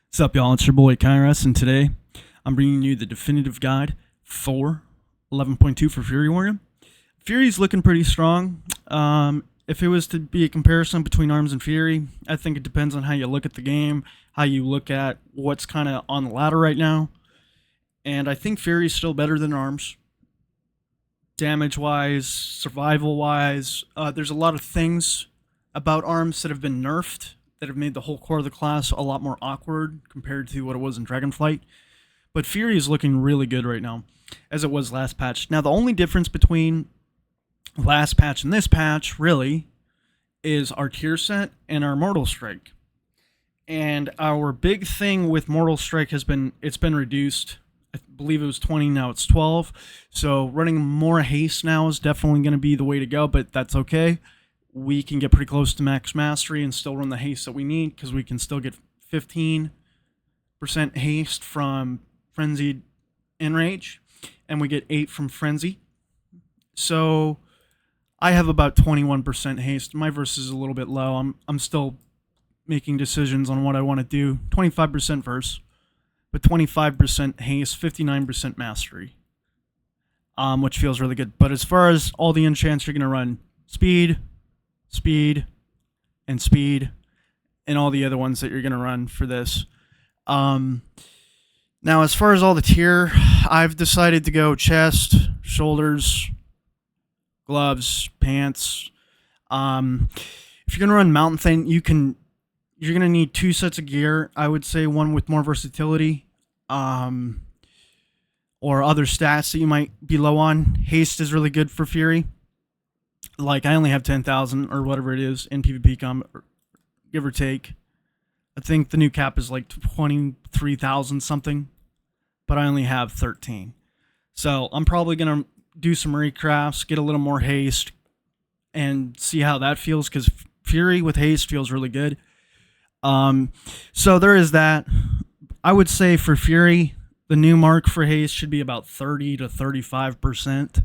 What's up, y'all? It's your boy Kairos, and today I'm bringing you the definitive guide for 11.2 for Fury Warrior. Fury's looking pretty strong. If it was to be a comparison between Arms and Fury, I think it depends on how you look at the game, how you look at what's kind of on the ladder right now. And I think Fury's still better than Arms. Damage-wise, survival-wise, there's a lot of things about Arms that have been nerfed that have made the whole core of the class a lot more awkward compared to what it was in Dragonflight. But Fury is looking really good right now, as it was last patch. Now, the only difference between last patch and this patch, really, is our tier set and our Mortal Strike. And our big thing with Mortal Strike has been, it's been reduced. I believe it was 20, now it's 12. So running more haste now is definitely going to be the way to go, but that's okay. We can get pretty close to max mastery and still run the haste that we need, because we can still get 15% haste from Frenzied Enrage, and we get 8 from Frenzy. So I have about 21% haste. My verse is a little bit low. I'm still making decisions on what I want to do. 25% verse, but 25% haste, 59% mastery, which feels really good. But as far as all the enchants, you're going to run speed, speed, and speed, and all the other ones that you're going to run for this. Now, as far as all the tier, I've decided to go chest, shoulders, gloves, pants. If you're going to run Mountain Thane, you're going to need 2 sets of gear. I would say one with more versatility, or other stats that you might be low on. Haste is really good for Fury. Like, I only have 10,000 or whatever it is in PvP combat, give or take. I think the new cap is like 23,000 something, but I only have 13. So I'm probably going to do some recrafts, get a little more haste, and see how that feels, because Fury with haste feels really good. So there is that. I would say for Fury, the new mark for haste should be about 30 to 35%.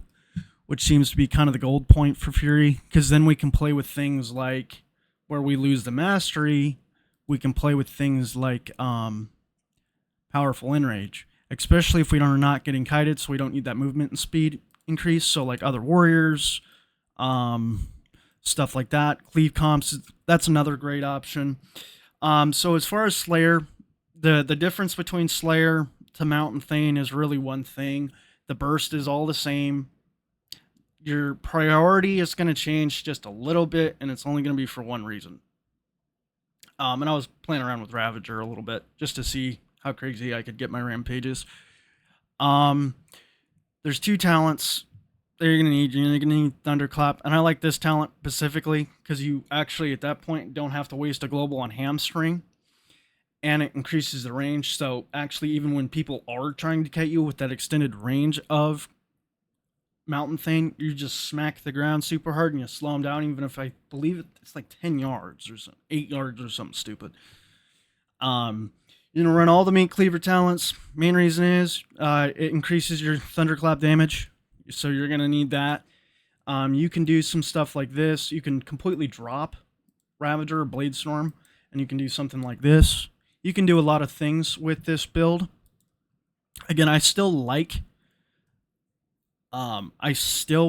Which seems to be kind of the gold point for Fury, because then we can play with things like where we lose the mastery. We can play with things like powerful enrage, especially if we are not getting kited, so we don't need that movement and speed increase. So like other warriors, stuff like that. Cleave comps, that's another great option. So as far as Slayer, the difference between Slayer to Mountain Thane is really one thing. The burst is all the same. Your priority is going to change just a little bit, and it's only going to be for one reason. And I was playing around with Ravager a little bit just to see how crazy I could get my rampages. There's 2 talents that you're going to need. You're going to need Thunderclap, and I like this talent specifically because you actually at that point don't have to waste a global on Hamstring, and it increases the range. So actually, even when people are trying to kite you with that extended range of Mountain Thane, you just smack the ground super hard and you slow them down, even if I believe it's like 10 yards or 8 yards or something stupid. You know, run all the Meat Cleaver talents. Main reason is it increases your Thunderclap damage, so you're going to need that. You can do some stuff like this. You can completely drop Ravager or Blade Storm, and you can do something like this. You can do a lot of things with this build. Again, I still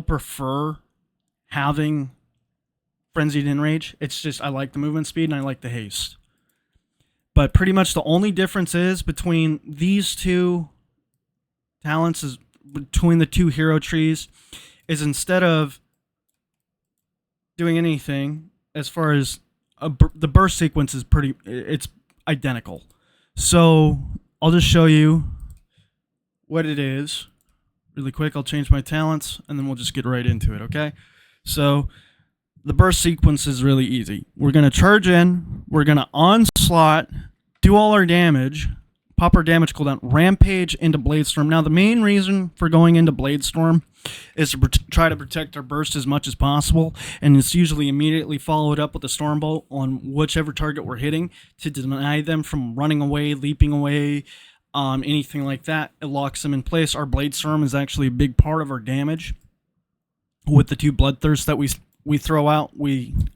prefer having Frenzied Enrage. It's just, I like the movement speed and I like the haste. But pretty much the only difference is between these 2 talents, is between the 2 hero trees, is instead of doing anything, as far as the burst sequence is it's identical. So I'll just show you what it is. Really quick, I'll change my talents, and then we'll just get right into it, okay? So, the burst sequence is really easy. We're going to charge in, we're going to onslaught, do all our damage, pop our damage cooldown, rampage into Bladestorm. Now, the main reason for going into Bladestorm is to try to protect our burst as much as possible, and it's usually immediately followed up with a Stormbolt on whichever target we're hitting to deny them from running away, leaping away, anything like that. It locks them in place. Our Bladestorm is actually a big part of our damage with the 2 Bloodthirsts that we throw out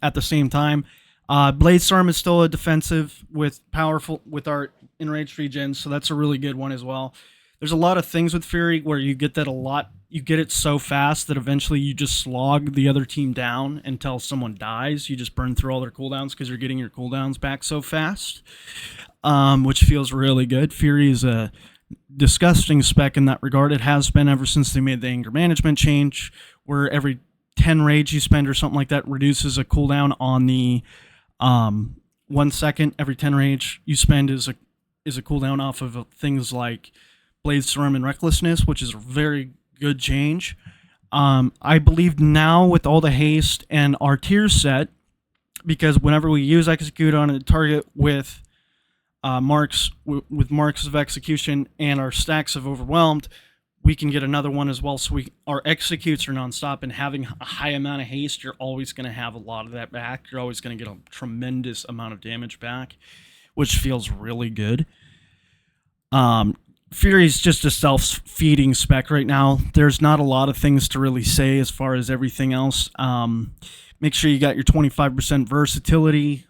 at the same time. Bladestorm is still a defensive with our enraged regen, so that's a really good one as well. There's a lot of things with Fury where you get that a lot. You get it so fast that eventually you just slog the other team down until someone dies. You just burn through all their cooldowns because you're getting your cooldowns back so fast, which feels really good. Fury is a disgusting spec in that regard. It has been ever since they made the anger management change, where every 10 rage you spend or something like that reduces a cooldown on the 1 second. Every 10 rage you spend is a cooldown off of things like Blade Storm and Recklessness, which is a very good change. I believe now with all the haste and our tier set, because whenever we use execute on a target with marks of execution and our stacks of overwhelmed, we can get another one as well. So our executes are nonstop, and having a high amount of haste, you're always going to have a lot of that back. You're always going to get a tremendous amount of damage back, which feels really good. Fury's just a self-feeding spec right now. There's not a lot of things to really say as far as everything else. Make sure you got your 25% versatility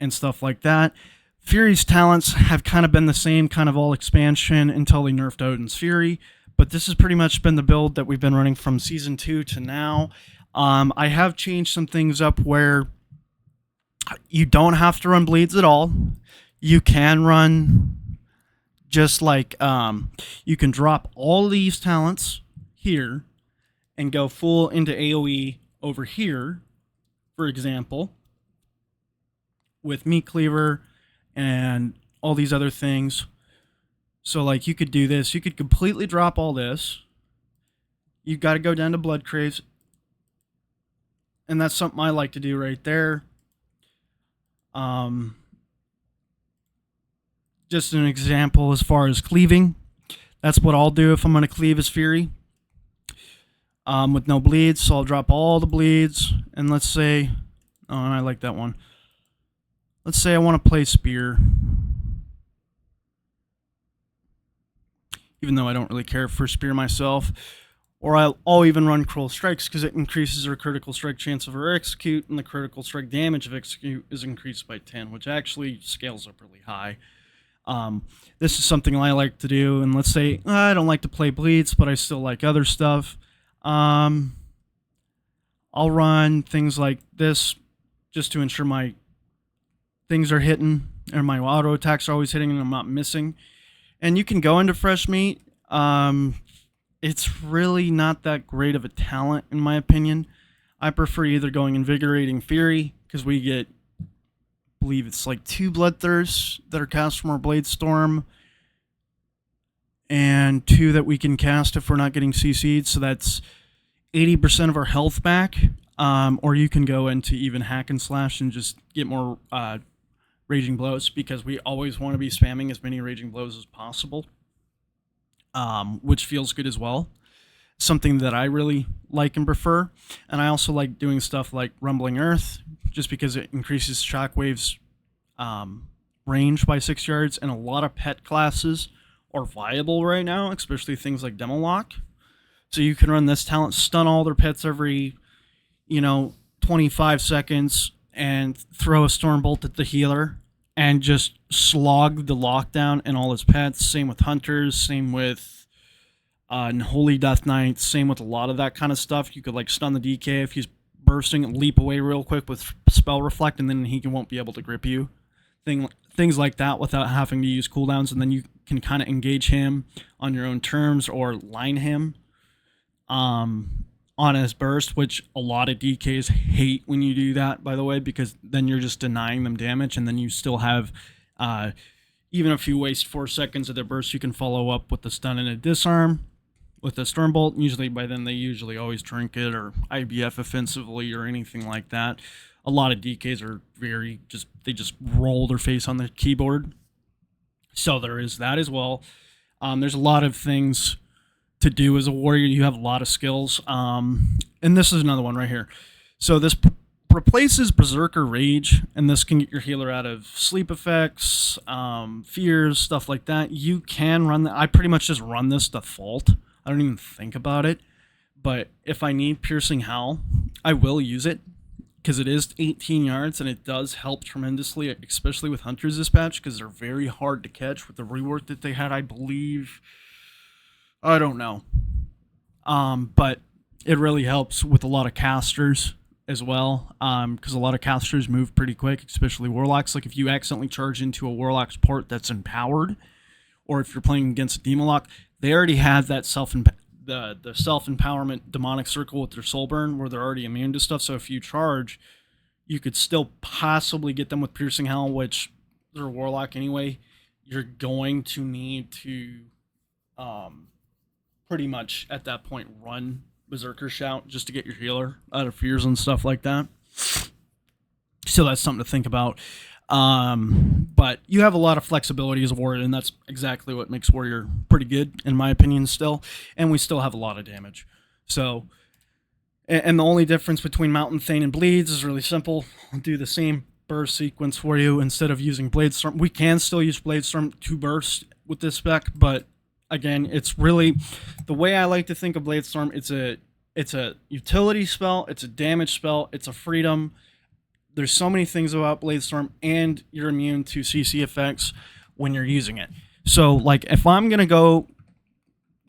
and stuff like that. Fury's talents have kind of been the same, kind of all expansion until they nerfed Odin's Fury. But this has pretty much been the build that we've been running from Season 2 to now. I have changed some things up where you don't have to run bleeds at all. You can run just like, you can drop all these talents here and go full into AoE over here, for example, with Meat Cleaver and all these other things. So, like, you could do this. You could completely drop all this. You've got to go down to Blood Craves. And that's something I like to do right there. Just an example as far as cleaving. That's what I'll do if I'm going to cleave as Fury. With no bleeds. So I'll drop all the bleeds. And let's say... Oh, I like that one. Let's say I want to play Spear. Even though I don't really care for Spear myself. Or I'll even run Cruel Strikes because it increases our critical strike chance of our execute, and the critical strike damage of execute is increased by 10, which actually scales up really high. This is something I like to do, and let's say I don't like to play bleeds, but I still like other stuff. I'll run things like this just to ensure my things are hitting, or my auto attacks are always hitting and I'm not missing. And you can go into Fresh Meat. It's really not that great of a talent, in my opinion. I prefer either going Invigorating Fury, because we get, I believe it's like 2 Bloodthirsts that are cast from our Blade Storm, and 2 that we can cast if we're not getting CC'd, so that's 80% of our health back. Or you can go into even Hack and Slash and just get more Raging Blows, because we always want to be spamming as many Raging Blows as possible, which feels good as well. Something that I really like and prefer. And I also like doing stuff like Rumbling Earth, just because it increases Shockwave's range by 6 yards, and a lot of pet classes are viable right now, especially things like Demolock. So you can run this talent, stun all their pets every, 25 seconds, and throw a Stormbolt at the healer, and just slog the lockdown and all his pets. Same with Hunters, same with Holy Death Knights, same with a lot of that kind of stuff. You could like stun the DK if he's bursting and leap away real quick with Spell Reflect, and then he won't be able to grip you. Things like that without having to use cooldowns, and then you can kind of engage him on your own terms or line him on his burst, which a lot of DKs hate when you do that, by the way, because then you're just denying them damage, and then you still have, even if you waste 4 seconds of their burst, you can follow up with the stun and a disarm with a Stormbolt. Usually by then they usually always Trinket or IBF offensively or anything like that. A lot of DKs are they just roll their face on the keyboard. So there is that as well. There's a lot of things to do as a warrior. You have a lot of skills. And this is another one right here. So this replaces Berserker Rage, and this can get your healer out of sleep effects, fears, stuff like that. You can run that. I pretty much just run this default. I don't even think about it. But if I need Piercing Howl, I will use it. because it is 18 yards and it does help tremendously, especially with Hunter's Dispatch, because they're very hard to catch with the rework that they had, I believe. I don't know. But it really helps with a lot of casters as well, because a lot of casters move pretty quick, especially Warlocks. Like if you accidentally charge into a Warlock's port that's empowered, or if you're playing against a Demon Lock, they already have that the self-empowerment demonic circle with their soul burn where they're already immune to stuff. So if you charge, you could still possibly get them with Piercing Hell, which they're a Warlock anyway. You're going to need to pretty much at that point run Berserker Shout just to get your healer out of fears and stuff like that. So that's something to think about. But you have a lot of flexibility as a warrior, and that's exactly what makes warrior pretty good, in my opinion, still. And we still have a lot of damage. So, and the only difference between Mountain Thane and Bleeds is really simple. I'll do the same burst sequence for you instead of using Blade Storm. We can still use Blade Storm to burst with this spec, but again, it's really the way I like to think of Blade Storm. It's a utility spell, it's a damage spell, it's a freedom. There's so many things about Blade Storm, and you're immune to CC effects when you're using it. So, like, if I'm gonna go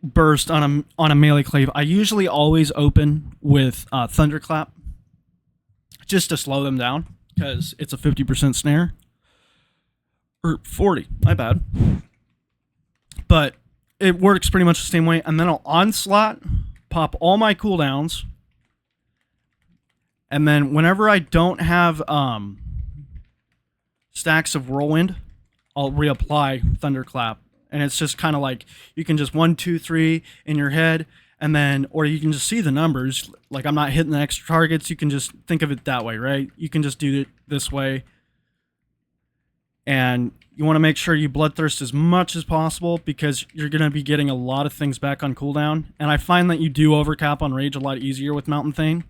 burst on a melee cleave, I usually always open with Thunderclap, just to slow them down, because it's a 50% snare, or 40. My bad. But it works pretty much the same way, and then I'll onslaught, pop all my cooldowns. And then whenever I don't have stacks of Whirlwind, I'll reapply Thunderclap. And it's just kind of like, you can just 1, 2, 3 in your head, and then, or you can just see the numbers. Like I'm not hitting the extra targets. You can just think of it that way, right? You can just do it this way. And you want to make sure you bloodthirst as much as possible, because you're going to be getting a lot of things back on cooldown. And I find that you do overcap on rage a lot easier with Mountain Thane,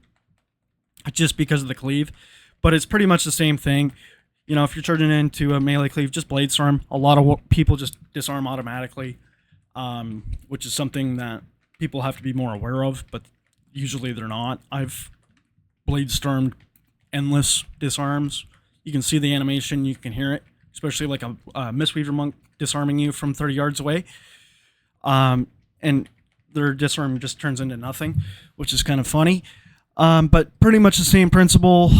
just because of the cleave. But it's pretty much the same thing. You know, if you're charging into a melee cleave, just Blade Storm. A lot of people just disarm automatically, which is something that people have to be more aware of, but usually they're not. I've Blade Stormed endless disarms. You can see the animation, you can hear it, especially like a Mistweaver Monk disarming you from 30 yards away. And their disarm just turns into nothing, which is kind of funny. But pretty much the same principle.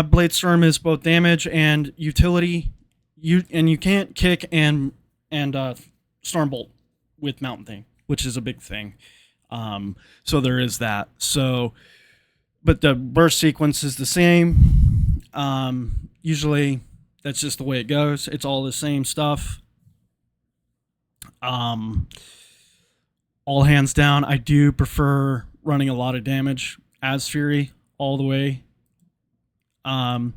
Blade Storm is both damage and utility. You can't kick and Stormbolt with Mountain Thane, which is a big thing. So there is that. So, but the burst sequence is the same. Usually that's just the way it goes. It's all the same stuff. All hands down, I do prefer running a lot of damage as Fury all the way. Now,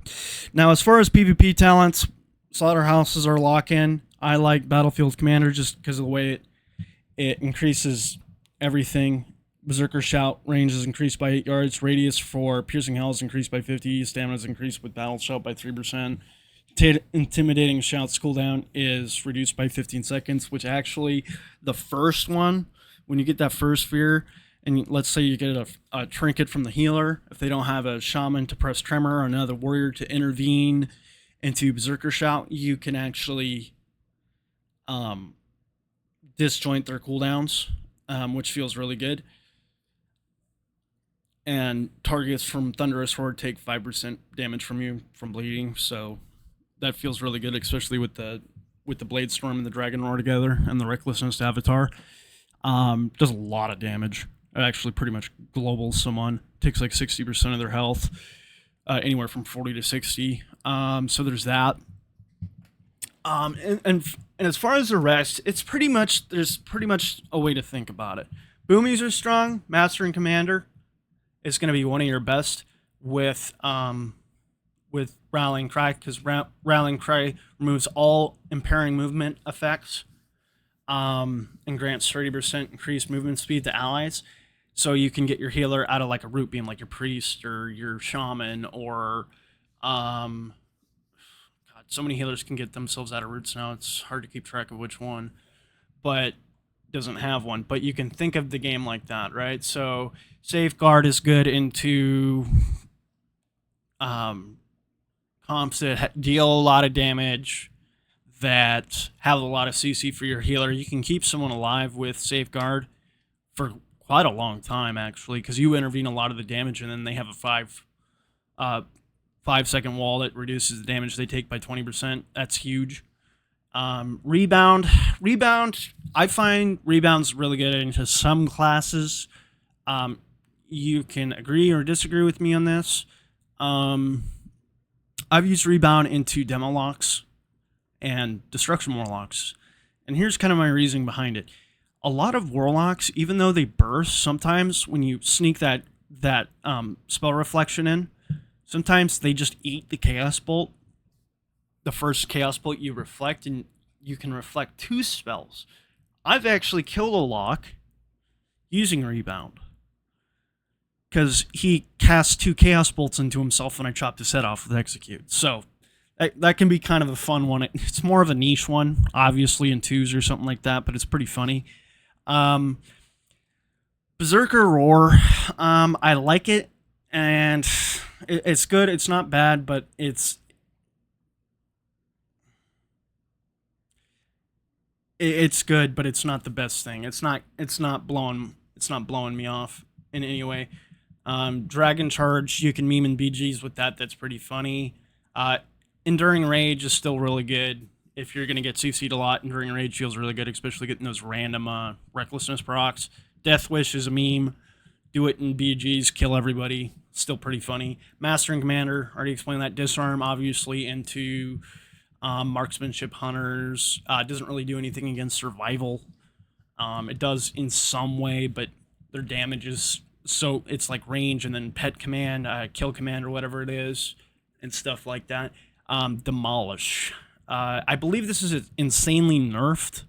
as far as PvP talents, Slaughterhouses are lock-in. I like Battlefield Commander just because of the way it increases everything. Berserker Shout range is increased by 8 yards. Radius for Piercing Hell is increased by 50. Stamina is increased with Battle Shout by 3%. Intimidating Shout's cooldown is reduced by 15 seconds, which actually, the first one, when you get that first fear, and let's say you get a trinket from the healer, if they don't have a shaman to press tremor or another warrior to intervene into Berserker Shout, you can actually disjoint their cooldowns, which feels really good. And targets from Thunderous Horde take 5% damage from you from bleeding, so that feels really good, especially with the Blade Storm and the Dragon Roar together and the Recklessness Avatar. Does a lot of damage. It actually pretty much globals someone. Takes like 60% of their health, anywhere from 40 to 60. So there's that. And as far as the rest, there's pretty much a way to think about it. Boomies are strong. Master and Commander is going to be one of your best with Rallying Cry, because Rallying Cry removes all impairing movement effects, and grants 30% increased movement speed to allies. So you can get your healer out of like a root beam, like your priest or your shaman, or God, so many healers can get themselves out of roots now. It's hard to keep track of which one, but doesn't have one. But you can think of the game like that, right? So Safeguard is good into um, comps that deal a lot of damage, that have a lot of CC for your healer. You can keep someone alive with Safeguard for quite a long time, actually, because you intervene a lot of the damage, and then they have a 5-second wall that reduces the damage they take by 20%. That's huge. Rebound. I find rebound's really good into some classes. You can agree or disagree with me on this. I've used rebound into demo locks and destruction warlocks, and here's kind of my reasoning behind it. A lot of warlocks, even though they burst, sometimes when you sneak that spell reflection in, sometimes they just eat the chaos bolt. The first chaos bolt you reflect, and you can reflect 2 spells. I've actually killed a lock using rebound because he casts 2 chaos bolts into himself when I chopped his head off with execute. So that can be kind of a fun one. It's more of a niche one, obviously in 2s or something like that, but it's pretty funny. Berserker Roar, I like it, and it's good. It's not bad, but it's good, but it's not the best thing. It's not blowing me off in any way. Dragon Charge, you can meme in BGs with that. That's pretty funny. Enduring Rage is still really good. If you're going to get CC'd a lot, Enduring Rage feels really good, especially getting those random Recklessness procs. Death Wish is a meme. Do it in BGs, kill everybody. Still pretty funny. Mastering Commander, already explained that. Disarm, obviously, into Marksmanship Hunters. Doesn't really do anything against Survival. It does in some way, but their damage is... So it's like range and then Pet Command, Kill Command, or whatever it is, and stuff like that. Demolish. I believe this is insanely nerfed.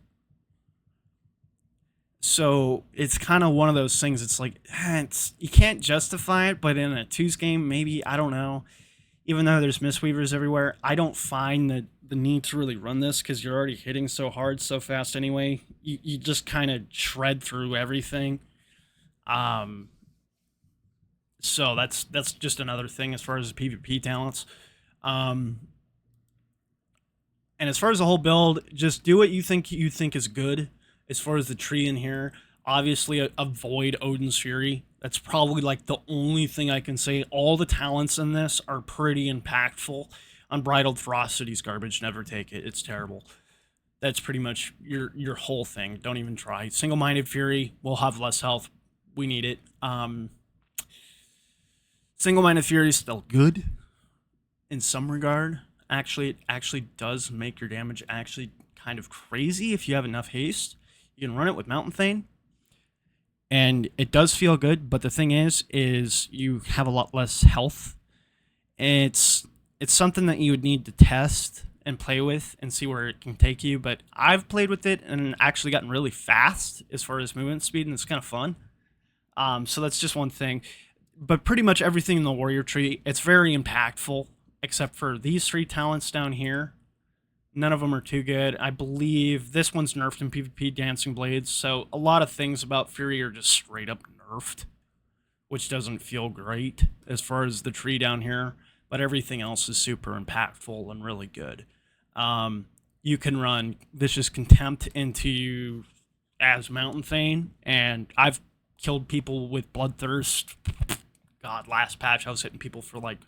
So it's kind of one of those things. It's like, you can't justify it, but in a 2s game, maybe, I don't know. Even though there's Mistweavers everywhere, I don't find the need to really run this because you're already hitting so hard so fast anyway. You just kind of shred through everything. So that's just another thing as far as PvP talents. And as far as the whole build, just do what you think is good. As far as the tree in here, obviously avoid Odin's Fury. That's probably like the only thing I can say. All the talents in this are pretty impactful. Unbridled Ferocity's garbage. Never take it. It's terrible. That's pretty much your whole thing. Don't even try. Single-Minded Fury will have less health. We need it. Single-Minded Fury is still good in some regard. Actually, it actually does make your damage actually kind of crazy if you have enough haste. You can run it with Mountain Thane, and it does feel good, but the thing is you have a lot less health. It's something that you would need to test and play with and see where it can take you, but I've played with it and actually gotten really fast as far as movement speed, and it's kind of fun. So that's just one thing. But pretty much everything in the warrior tree, it's very impactful, except for these 3 talents down here. None of them are too good. I believe this one's nerfed in PvP, Dancing Blades. So a lot of things about Fury are just straight up nerfed, which doesn't feel great as far as the tree down here. But everything else is super impactful and really good. You can run Vicious Contempt into as Mountain Thane, and I've killed people with Bloodthirst. God, last patch I was hitting people for like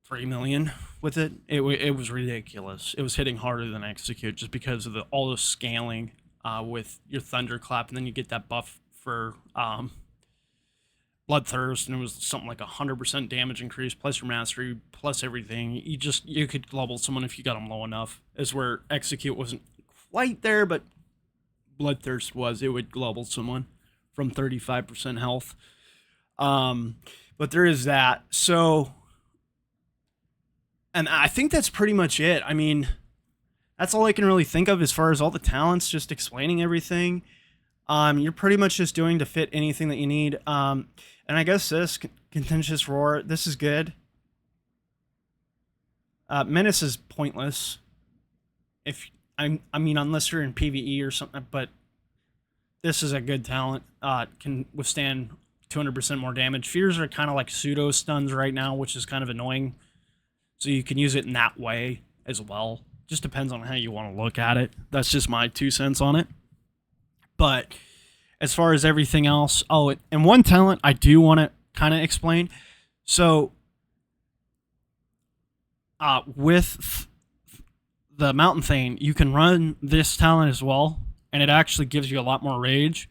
3 million with it. It was ridiculous. It was hitting harder than Execute just because of all the scaling with your Thunderclap, and then you get that buff for Bloodthirst, and it was something like 100% damage increase plus your mastery plus everything. You could global someone if you got them low enough. Is where Execute wasn't quite there, but Bloodthirst was. It would global someone from 35% health. But there is that. So, and I think that's pretty much it. I mean, that's all I can really think of as far as all the talents, just explaining everything. You're pretty much just doing to fit anything that you need. And I guess this Contentious Roar, this is good. Menace is pointless. I mean, unless you're in PvE or something, but this is a good talent. Can withstand 200% more damage. Fears are kind of like pseudo stuns right now, which is kind of annoying. So you can use it in that way as well. Just depends on how you want to look at it. That's just my 2 cents on it. But as far as everything else, and one talent I do want to kind of explain. So with the Mountain Thane, you can run this talent as well, and it actually gives you a lot more rage,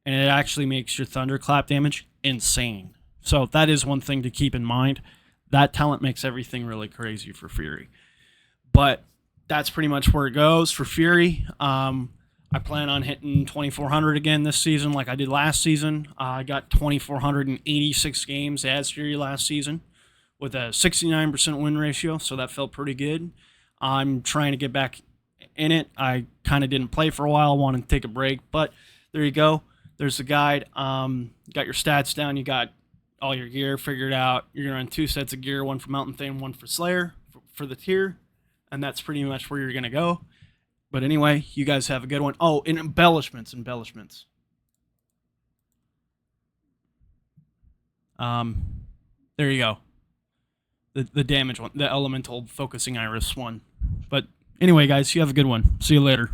and it actually makes your thunderclap damage insane. So that is one thing to keep in mind. That talent makes everything really crazy for Fury. But that's pretty much where it goes for Fury. I plan on hitting 2,400 again this season like I did last season. I got 2,486 games as Fury last season with a 69% win ratio, so that felt pretty good. I'm trying to get back in it. I kind of didn't play for a while, wanted to take a break, but there you go. There's the guide. Got your stats down. You got all your gear figured out. You're going to run 2 sets of gear, one for Mountain Thane, one for Slayer for the tier, and that's pretty much where you're going to go. But anyway, you guys have a good one. Oh, and embellishments. There you go. The damage one, the elemental focusing iris one. But anyway, guys, you have a good one. See you later.